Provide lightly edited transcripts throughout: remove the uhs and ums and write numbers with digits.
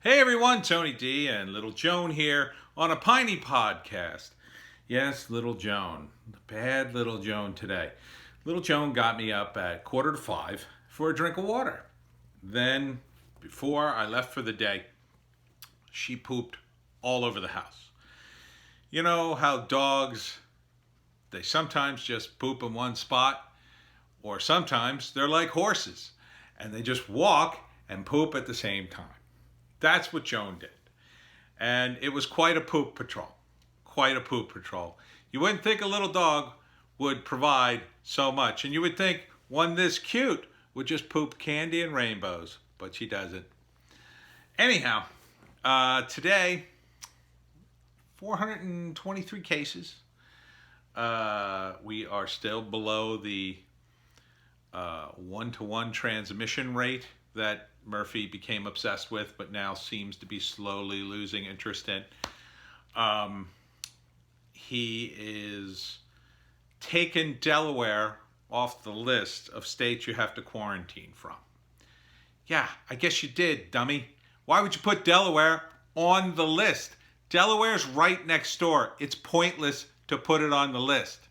Hey everyone, Tony D and little Joan here on a Piney podcast. Yes, little Joan. Bad little Joan today. Little Joan got me up at 4:45 for a drink of water. Then, before I left for the day, she pooped all over the house. You know how dogs, they sometimes just poop in one spot, or sometimes they're like horses and they just walk and poop at the same time. That's what Joan did. And it was quite a poop patrol. Quite a poop patrol. You wouldn't think a little dog would provide so much. And you would think one this cute would just poop candy and rainbows. But she doesn't. Anyhow, today, 423 cases. We are still below the one-to-one transmission rate that Murphy became obsessed with, but now seems to be slowly losing interest in. He is taken Delaware off the list of states you have to quarantine from. Yeah, I guess you did, dummy. Why would you put Delaware on the list? Delaware's right next door. It's pointless to put it on the list.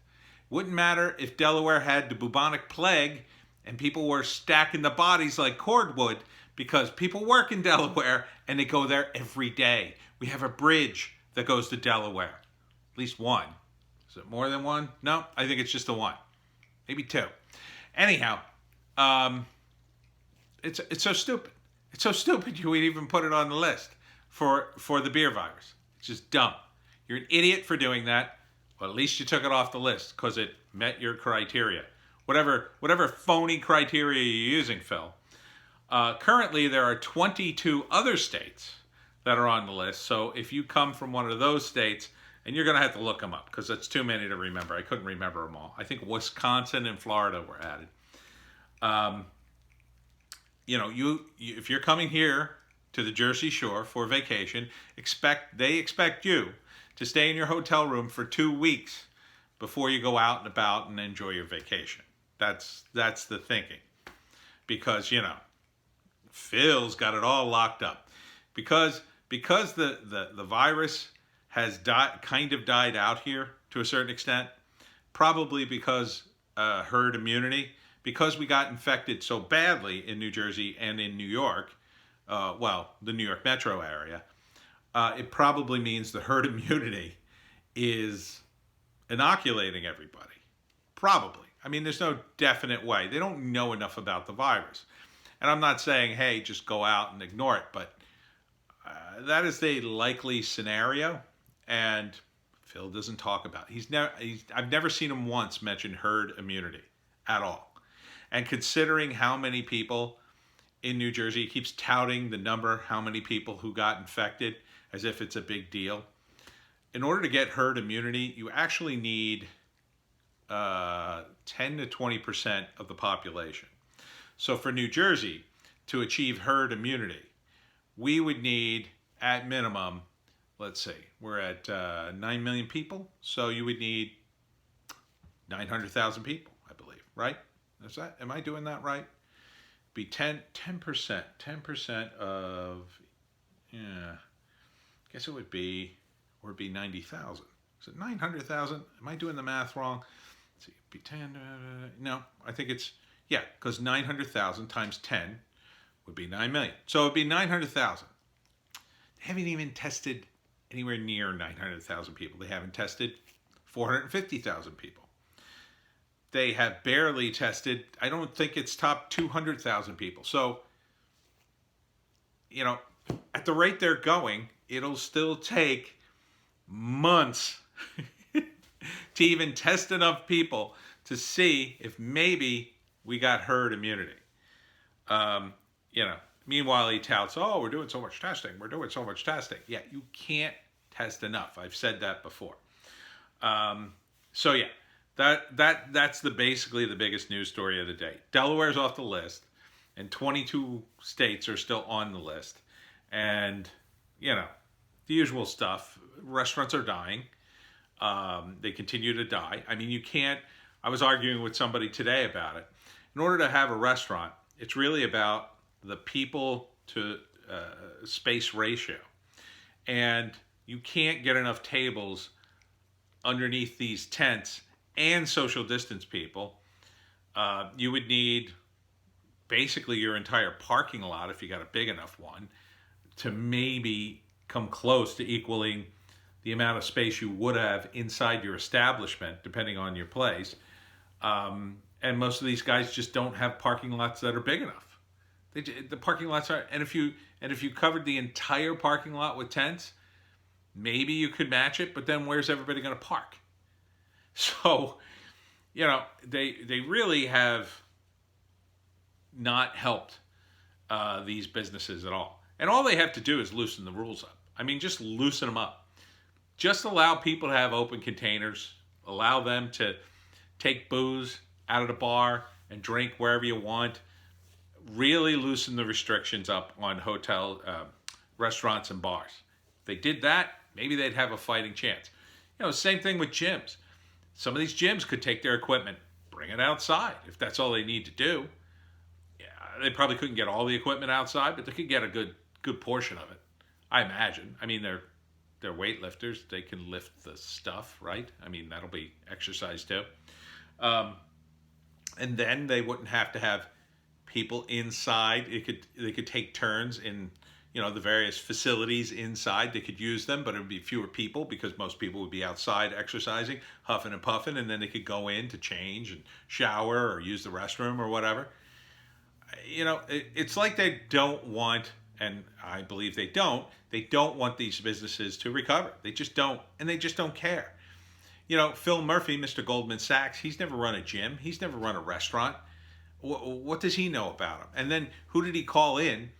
Wouldn't matter if Delaware had the bubonic plague and people were stacking the bodies like cordwood, because people work in Delaware and they go there every day. We have a bridge that goes to Delaware. At least one. Is it more than one? No, I think it's just the one. Maybe two. Anyhow, it's so stupid. It's so stupid you would even put it on the list for the beer virus. It's just dumb. You're an idiot for doing that. Well, at least you took it off the list because it met your criteria. Whatever phony criteria you're using, Phil. Currently, there are 22 other states that are on the list. So if you come from one of those states, and you're going to have to look them up because it's too many to remember. I couldn't remember them all. I think Wisconsin and Florida were added. If you're coming here to the Jersey Shore for vacation, they expect you to stay in your hotel room for 2 weeks before you go out and about and enjoy your vacation. That's the thinking. Because, Phil's got it all locked up. Because the virus has kind of died out here to a certain extent, probably because herd immunity, because we got infected so badly in New Jersey and in New York, the New York metro area, it probably means the herd immunity is inoculating everybody. Probably. I mean, there's no definite way. They don't know enough about the virus. And I'm not saying, hey, just go out and ignore it, but that is the likely scenario. And Phil doesn't talk about it. I've never seen him once mention herd immunity at all. And considering how many people in New Jersey, he keeps touting the number, how many people who got infected, as if it's a big deal. In order to get herd immunity, you actually need 10 to 20% of the population. So for New Jersey to achieve herd immunity, we would need, at minimum, let's see, we're at 9 million people, so you would need 900,000 people, I believe, right? Am I doing that right? Be 10% of, yeah, I guess it would be 90,000. Is it 900,000? Am I doing the math wrong? Let's see, be 10, no, I think it's, yeah, because 900,000 times 10 would be 9 million. So it would be 900,000. They haven't even tested anywhere near 900,000 people. They haven't tested 450,000 people. They have barely tested, I don't think it's top 200,000 people. So, at the rate they're going, it'll still take months to even test enough people to see if maybe we got herd immunity. Meanwhile, he touts, oh, we're doing so much testing. Yeah, you can't test enough. I've said that before. That's basically the biggest news story of the day. Delaware's off the list, and 22 states are still on the list. And, the usual stuff. Restaurants are dying. They continue to die. I mean, I was arguing with somebody today about it. In order to have a restaurant, it's really about the people to space ratio. And you can't get enough tables underneath these tents and social distance people. You would need basically your entire parking lot, if you got a big enough one, to maybe come close to equaling the amount of space you would have inside your establishment, depending on your place. And most of these guys just don't have parking lots that are big enough. The parking lots are, and if you covered the entire parking lot with tents, maybe you could match it, but then where's everybody going to park? So, they really have not helped these businesses at all. And all they have to do is loosen the rules up. I mean, just loosen them up. Just allow people to have open containers. Allow them to take booze out of the bar and drink wherever you want. Really loosen the restrictions up on hotel, restaurants and bars. If they did that, maybe they'd have a fighting chance. Same thing with gyms. Some of these gyms could take their equipment, bring it outside if that's all they need to do. Yeah, they probably couldn't get all the equipment outside, but they could get a good portion of it, I imagine. I mean, they're weightlifters. They can lift the stuff, right? I mean, that'll be exercise too. And then they wouldn't have to have people inside. They could take turns in the various facilities inside. They could use them, but it would be fewer people because most people would be outside exercising, huffing and puffing, and then they could go in to change and shower or use the restroom or whatever. It's like they don't want, and I believe they don't want these businesses to recover. They just don't, and they just don't care. Phil Murphy, Mr. Goldman Sachs, he's never run a gym. He's never run a restaurant. What does he know about them? And then who did he call in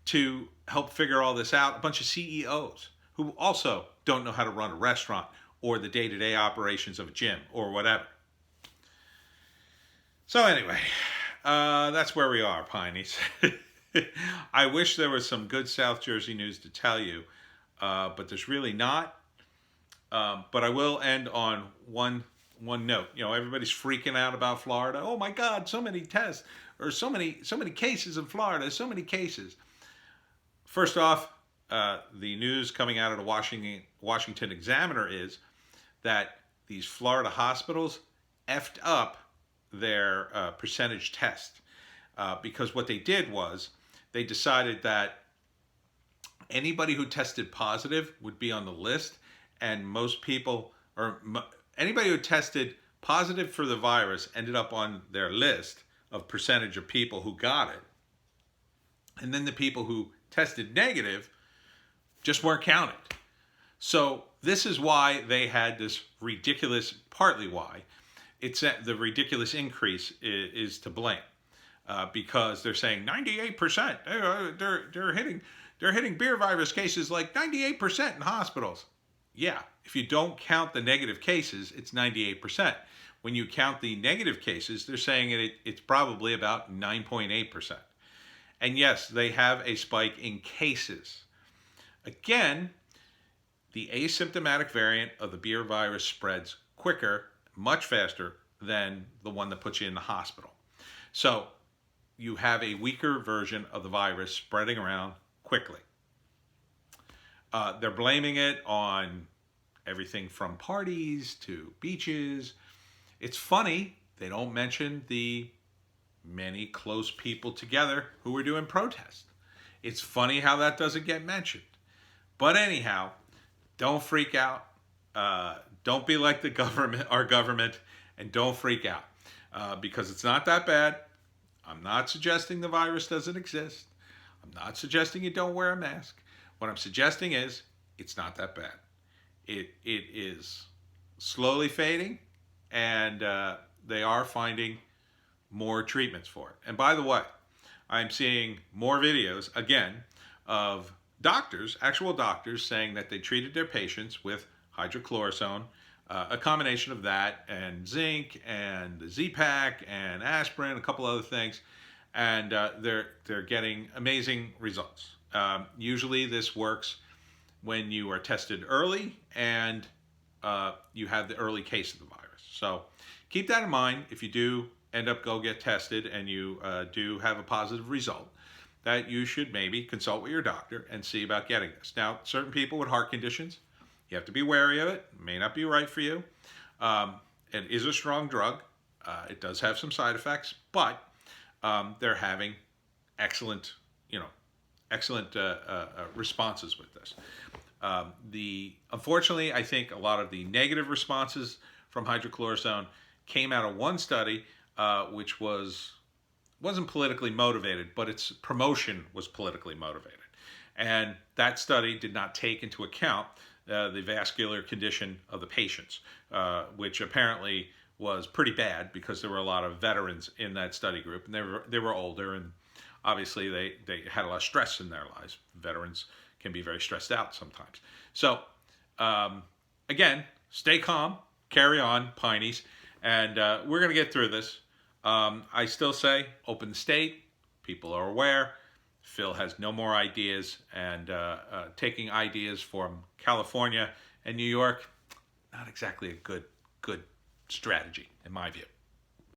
to help figure all this out? A bunch of CEOs who also don't know how to run a restaurant or the day-to-day operations of a gym or whatever. So anyway, that's where we are, Pineys. I wish there was some good South Jersey news to tell you, but there's really not. But I will end on one note. Everybody's freaking out about Florida. Oh my God, so many tests, or so many cases in Florida, so many cases. First off, the news coming out of the Washington Examiner is that these Florida hospitals effed up their percentage test because what they did was they decided that anybody who tested positive would be on the list, and most people, or anybody who tested positive for the virus ended up on their list of percentage of people who got it. And then the people who tested negative just weren't counted. So this is why they had this ridiculous, partly why, the ridiculous increase is to blame. Because they're saying 98%, they're hitting beer virus cases like 98% in hospitals. Yeah, if you don't count the negative cases, it's 98%. When you count the negative cases, they're saying it's probably about 9.8%. And yes, they have a spike in cases. Again, the asymptomatic variant of the beer virus spreads quicker, much faster than the one that puts you in the hospital. So you have a weaker version of the virus spreading around quickly. They're blaming it on everything from parties to beaches. It's funny, they don't mention the many close people together who were doing protests. It's funny how that doesn't get mentioned. But anyhow, don't freak out. Don't be like our government, and don't freak out because it's not that bad. I'm not suggesting the virus doesn't exist. I'm not suggesting you don't wear a mask. What I'm suggesting is it's not that bad. It is slowly fading, and they are finding more treatments for it. And by the way, I'm seeing more videos, again, of doctors, actual doctors, saying that they treated their patients with hydrochloroquine, a combination of that and zinc and the Z-Pak and aspirin, a couple other things, and they're getting amazing results. Usually this works when you are tested early and you have the early case of the virus. So keep that in mind if you do end up get tested and you do have a positive result. that you should maybe consult with your doctor and see about getting this. Now, certain people with heart conditions, you have to be wary of it. It may not be right for you. It is a strong drug. It does have some side effects, but they're having excellent, excellent responses with this. Unfortunately, I think a lot of the negative responses from hydrochlorosone came out of one study, which wasn't politically motivated, but its promotion was politically motivated. And that study did not take into account the vascular condition of the patients, which apparently was pretty bad because there were a lot of veterans in that study group, and they were older, and obviously they had a lot of stress in their lives. Veterans can be very stressed out sometimes. So again, stay calm, carry on, Pineys, and we're going to get through this. I still say open the state. People are aware. Phil has no more ideas, and taking ideas from California and New York, not exactly a good strategy in my view.